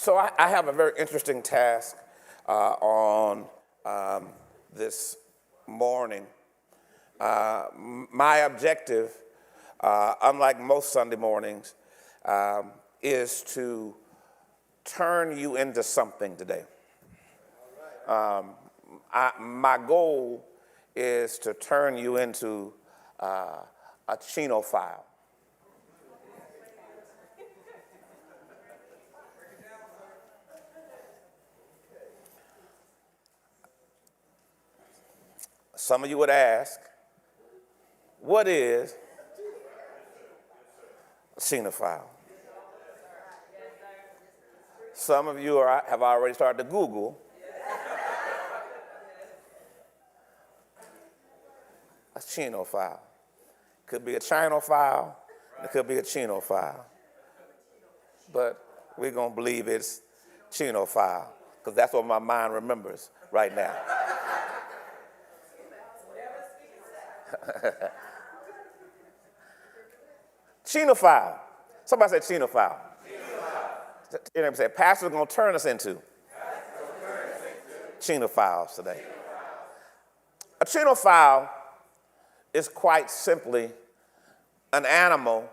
So I have a very interesting task on this morning. My objective, unlike most Sunday mornings, is to turn you into something today. My goal is to turn you into a chinophile. Some of you would ask, what is a chinophile? Some of you have already started to Google a chinophile. Could be a chinophile, it could be a chinophile. But we're going to believe it's chinophile, because that's what my mind remembers right now. Chinophile. Somebody say chinophile. Your name say, Pastor's going to turn us into chinophiles today. A chinophile is quite simply an animal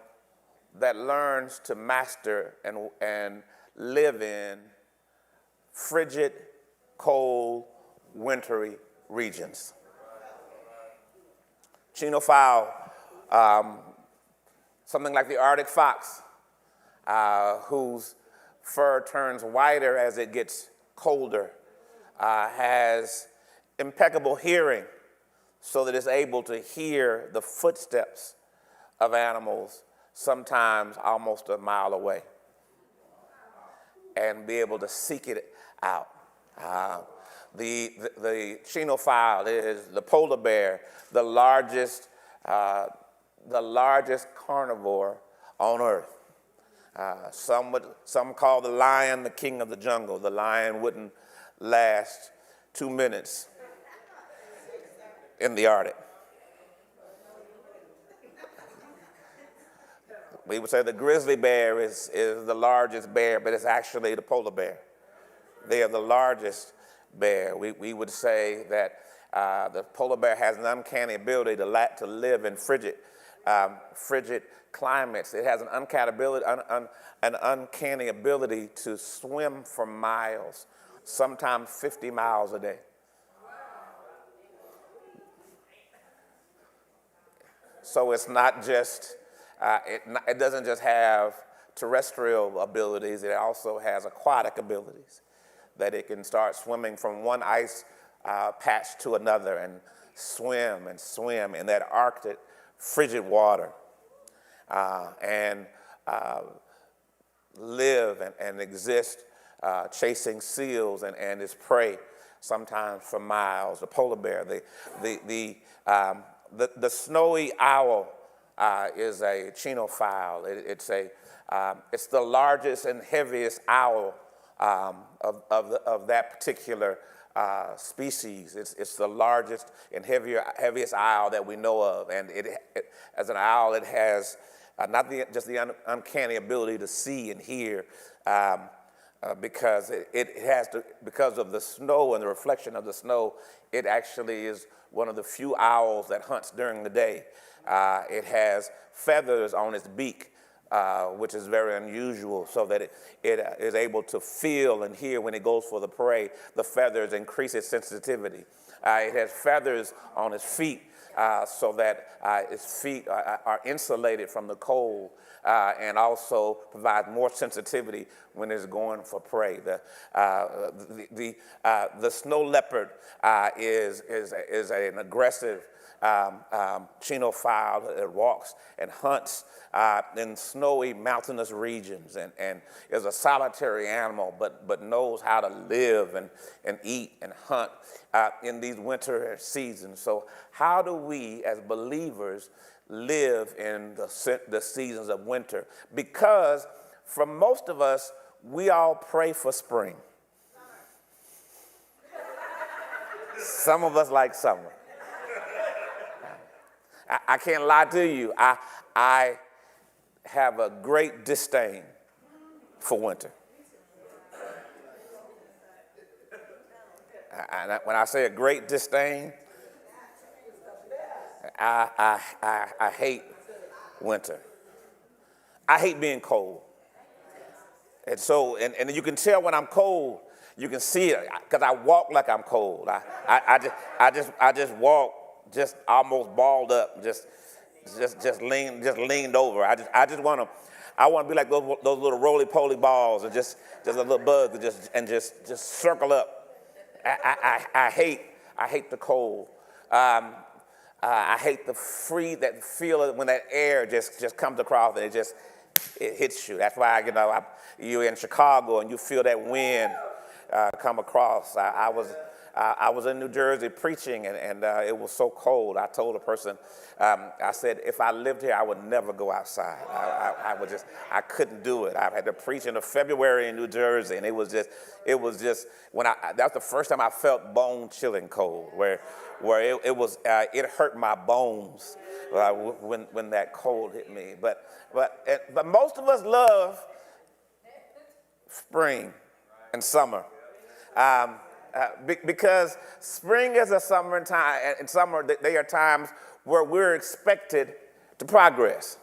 that learns to master and live in frigid, cold, wintry regions. Chinophile, something like the Arctic fox, whose fur turns whiter as it gets colder, has impeccable hearing so that it's able to hear the footsteps of animals sometimes almost a mile away and be able to seek it out. The chinophile is the polar bear, the largest carnivore on earth. Some call the lion the king of the jungle. The lion wouldn't last 2 minutes in the Arctic. We would say the grizzly bear is the largest bear, but it's actually the polar bear. They are the largest bear. We would say that the polar bear has an uncanny ability to live in frigid climates. It has an uncanny ability to swim for miles, sometimes 50 miles a day. So it's not just, it doesn't just have terrestrial abilities, it also has aquatic abilities, that it can start swimming from one ice patch to another and swim in that Arctic frigid water and live and exist chasing seals and its prey, sometimes for miles. The polar bear, the snowy owl is a chinophile. It's the largest and heaviest owl of that particular species. It's the largest and heaviest owl that we know of, and as an owl, it has not just the uncanny ability to see and hear, because because of the snow and the reflection of the snow, it actually is one of the few owls that hunts during the day. It has feathers on its beak, which is very unusual, so that it is able to feel and hear when it goes for the prey. The feathers increase its sensitivity. It has feathers on its feet, so that its feet are insulated from the cold, and also provide more sensitivity when it's going for prey. The snow leopard is an aggressive chinophile that walks and hunts in snowy mountainous regions and is a solitary animal, but knows how to live and eat and hunt in these winter seasons. So how do we as believers live in the seasons of winter? Because for most of us, we all pray for spring. Some of us like summer. I can't lie to you. I have a great disdain for winter. When I say a great disdain, I hate winter. I hate being cold. And so, and you can tell when I'm cold, you can see it because I walk like I'm cold. I just walk just almost balled up, just leaned over. I want to be like those little roly-poly balls and just a little bug and just circle up. I hate the cold. I hate the that feel when that air just comes across and it hits you. That's why you're in Chicago and you feel that wind come across. I was in New Jersey preaching and it was so cold. I told a person, I said, if I lived here, I would never go outside. I couldn't do it. I had to preach in February in New Jersey, and it was just that was the first time I felt bone chilling cold, where it hurt my bones when that cold hit me. But most of us love spring and summer. Because spring is a summer time, and summer they are times where we're expected to progress.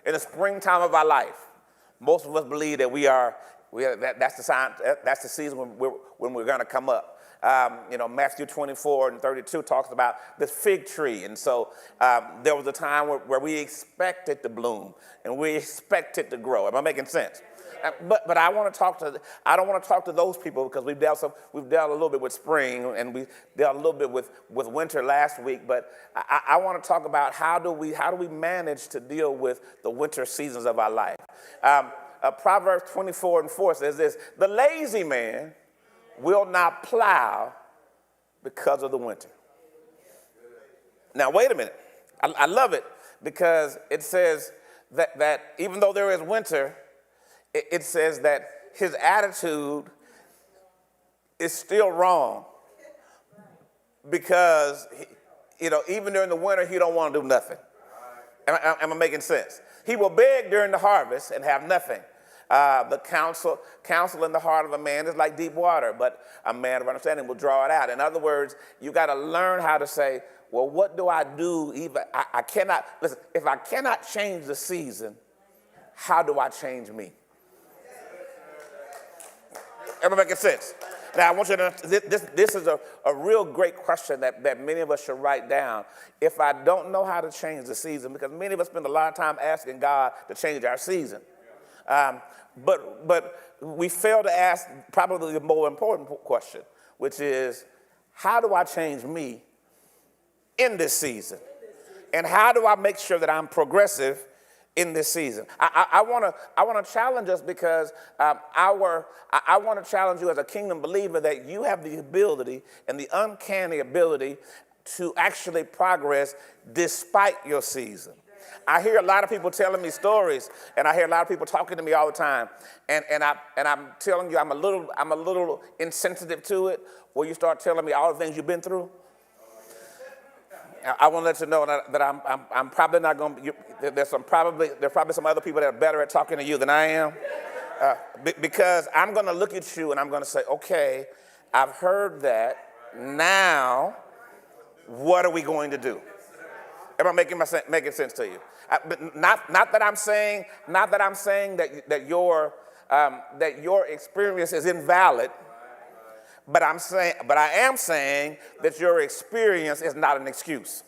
In the springtime of our life, most of us believe that that's the sign, that's the season when we're going to come up. Matthew 24 and 32 talks about the fig tree, and so there was a time where we expected to bloom and we expected to grow. Am I making sense? But I don't want to talk to those people because we've dealt a little bit with spring and we dealt a little bit with winter last week. But I want to talk about how do we manage to deal with the winter seasons of our life. Proverbs 24:4 says this: the lazy man will not plow because of the winter. Now wait a minute. I love it because it says that even though there is winter, it says that his attitude is still wrong because, even during the winter, he don't want to do nothing. Am I making sense? He will beg during the harvest and have nothing. The counsel in the heart of a man is like deep water, but a man of understanding will draw it out. In other words, you got to learn how to say, well, what do I do? I cannot, listen, if I cannot change the season, how do I change me? Am I making sense? Now, I want you to know, this is a real great question that many of us should write down. If I don't know how to change the season, because many of us spend a lot of time asking God to change our season. But we fail to ask probably the more important question, which is, how do I change me in this season? And how do I make sure that I'm progressive in this season? I want to challenge us because I want to challenge you as a kingdom believer that you have the ability and the uncanny ability to actually progress despite your season. I hear a lot of people telling me stories, and I hear a lot of people talking to me all the time, and I'm telling you I'm a little insensitive to it. Where you start telling me all the things you've been through. I want to let you know that I'm probably not going to. There's probably some other people that are better at talking to you than I am, because I'm going to look at you and I'm going to say, okay, I've heard that. Now, what are we going to do? Am I making sense to you? But not that I'm saying that your experience is invalid. But I am saying that your experience is not an excuse.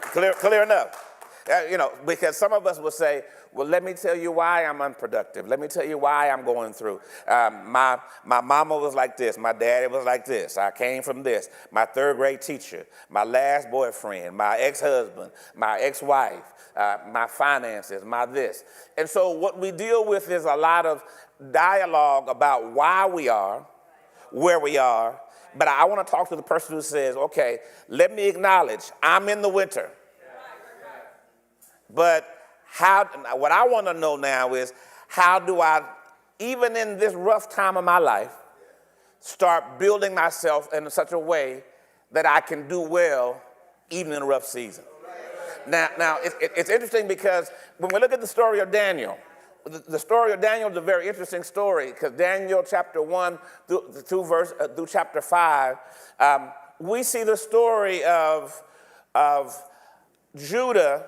Clear enough. Because some of us will say, well, let me tell you why I'm unproductive. Let me tell you why I'm going through. My mama was like this. My daddy was like this. I came from this. My third grade teacher, my last boyfriend, my ex-husband, my ex-wife, my finances, my this. And so what we deal with is a lot of dialogue about why we are, where we are. But I want to talk to the person who says, okay, let me acknowledge I'm in the winter. But what I want to know now is, how do I, even in this rough time of my life, start building myself in such a way that I can do well even in a rough season? Now it's interesting because when we look at the story of Daniel, the story of Daniel is a very interesting story because Daniel chapter 1 through chapter 5, we see the story of Judah,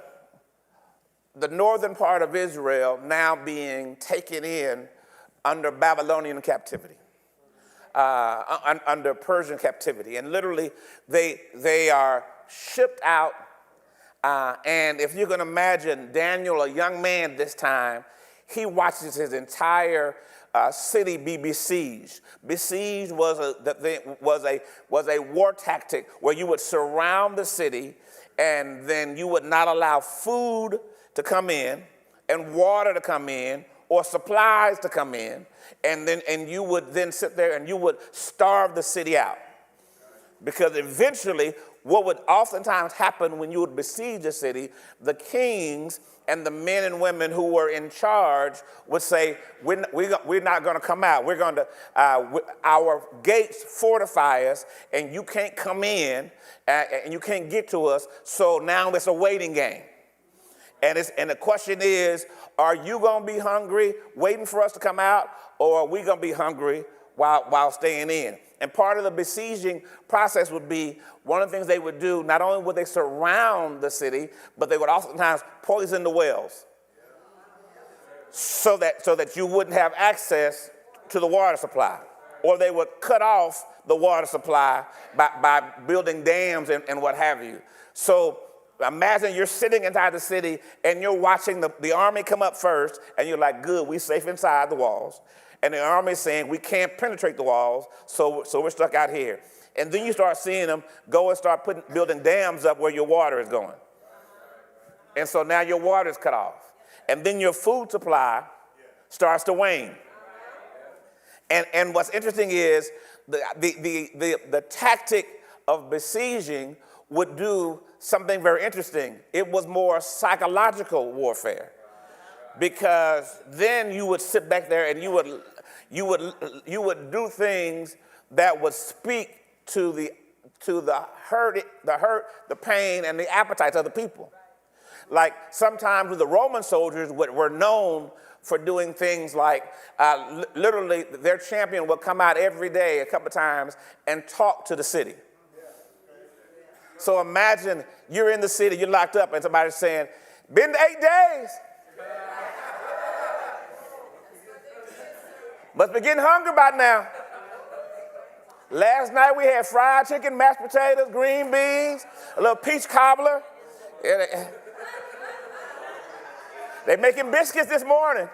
the northern part of Israel, now being taken in under Babylonian captivity, under Persian captivity. And literally, they are shipped out. And if you can imagine Daniel, a young man this time, he watches his entire city be besieged. Besieged was a war tactic where you would surround the city, and then you would not allow food to come in, and water to come in, or supplies to come in, and you would then sit there and you would starve the city out. Because eventually, what would oftentimes happen when you would besiege a city, the kings and the men and women who were in charge would say, we're not going to come out. We're going to, our gates fortify us, and you can't come in, and you can't get to us, so now it's a waiting game. And the question is, are you going to be hungry waiting for us to come out, or are we going to be hungry while staying in? And part of the besieging process would be, one of the things they would do, not only would they surround the city, but they would oftentimes poison the wells so that you wouldn't have access to the water supply. Or they would cut off the water supply by building dams and what have you. So imagine you're sitting inside the city and you're watching the army come up first, and you're like, good, we're safe inside the walls. And the army is saying, we can't penetrate the walls, so we're stuck out here. And then you start seeing them go and start building dams up where your water is going. And so now your water is cut off. And then your food supply starts to wane. And what's interesting is the tactic of besieging would do something very interesting. It was more psychological warfare. Because then you would sit back there and you would do things that would speak to the hurt, the pain, and the appetites of the people. Like sometimes the Roman soldiers were known for doing things like literally their champion would come out every day a couple of times and talk to the city. So imagine you're in the city, you're locked up, and somebody's saying, been 8 days. Must be getting hungry by now. Last night we had fried chicken, mashed potatoes, green beans, a little peach cobbler. They're making biscuits this morning.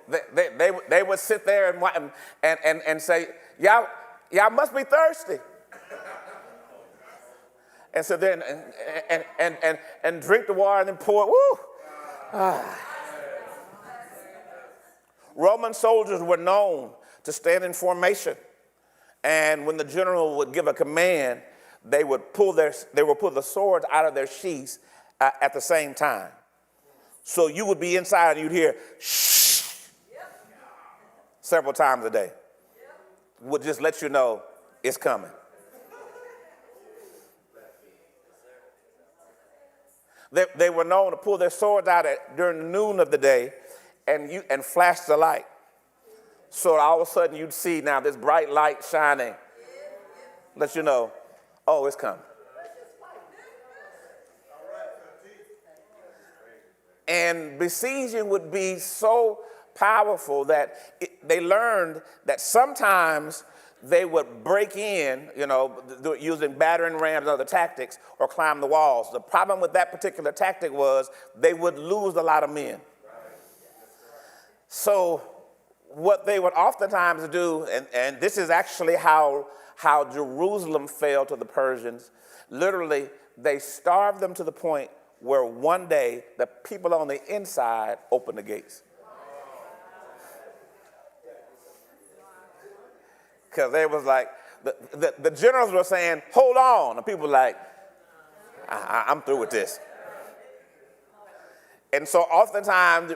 They would sit there and say, y'all must be thirsty. And sit there and drink the water and then pour it. Woo! Roman soldiers were known to stand in formation, and when the general would give a command, they would pull the swords out of their sheaths at the same time. So you would be inside and you'd hear shh several times a day. Would just let you know it's coming. They were known to pull their swords out during the noon of the day and flash the light. So all of a sudden you'd see now this bright light shining. Let you know, oh, it's coming. And besieging would be so powerful that they learned that sometimes they would break in, using battering rams and other tactics, or climb the walls. The problem with that particular tactic was they would lose a lot of men. So what they would oftentimes do, and this is actually how Jerusalem fell to the Persians, literally they starved them to the point where one day the people on the inside opened the gates. Because they was like, the generals were saying, hold on. And people were like, I'm through with this. And so oftentimes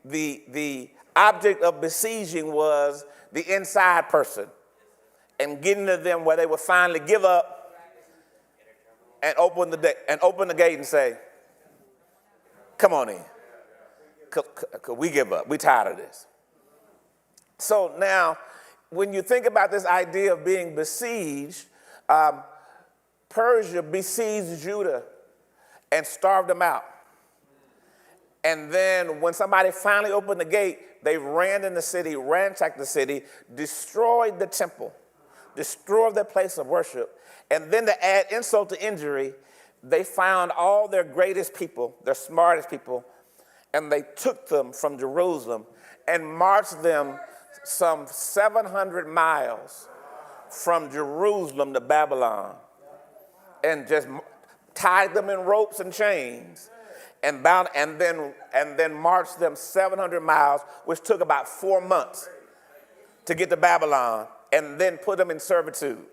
the object of besieging was the inside person and getting to them where they would finally give up and open the gate and say, come on in. We give up. We tired of this. So now, when you think about this idea of being besieged, Persia besieged Judah and starved them out. And then when somebody finally opened the gate, they ran in the city, ransacked the city, destroyed the temple, destroyed their place of worship. And then to add insult to injury, they found all their greatest people, their smartest people, and they took them from Jerusalem and marched them some 700 miles from Jerusalem to Babylon, and just tied them in ropes and chains and bound, and then marched them 700 miles, which took about 4 months to get to Babylon, and then put them in servitude.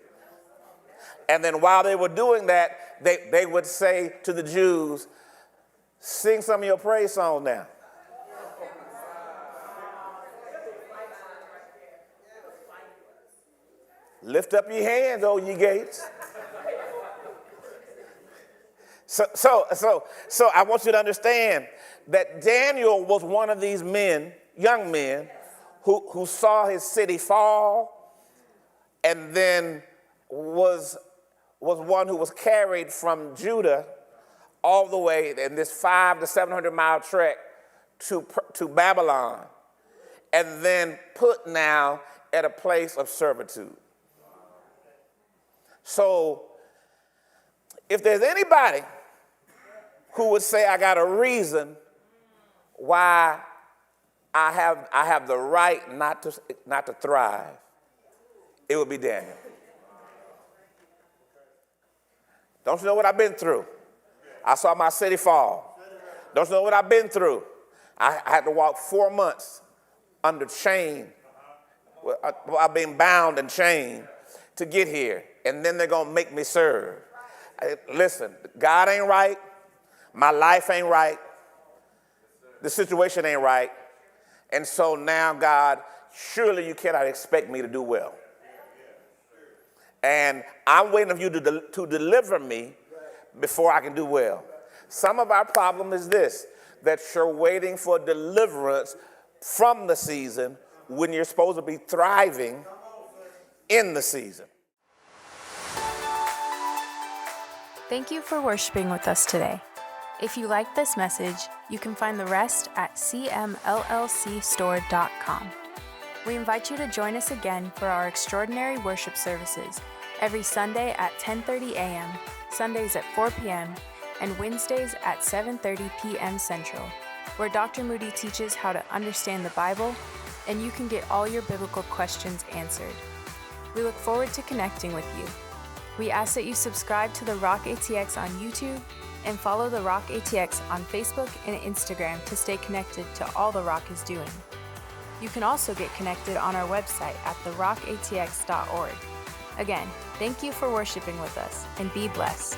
And then while they were doing that, they would say to the Jews, sing some of your praise songs now. Lift up your hands, O ye gates. So I want you to understand that Daniel was one of these men, young men, who saw his city fall, and then was one who was carried from Judah all the way in this 500 to 700 mile trek to Babylon, and then put now at a place of servitude. So if there's anybody who would say, I got a reason why I have the right not to thrive, it would be Daniel. Don't you know what I've been through? I saw my city fall. Don't you know what I've been through? I had to walk 4 months under chain. I've been bound and chained to get here, and then they're going to make me serve. Listen, God ain't right. My life ain't right. The situation ain't right. And so now, God, surely you cannot expect me to do well. And I'm waiting for you to deliver me before I can do well. Some of our problem is this, that you're waiting for deliverance from the season when you're supposed to be thriving in the season. Thank you for worshiping with us today. If you liked this message, you can find the rest at cmllcstore.com. We invite you to join us again for our extraordinary worship services every Sunday at 10:30 a.m., Sundays at 4 p.m., and Wednesdays at 7:30 p.m. Central, where Dr. Moody teaches how to understand the Bible, and you can get all your biblical questions answered. We look forward to connecting with you. We ask that you subscribe to The Rock ATX on YouTube and follow The Rock ATX on Facebook and Instagram to stay connected to all The Rock is doing. You can also get connected on our website at therockatx.org. Again, thank you for worshiping with us, and be blessed.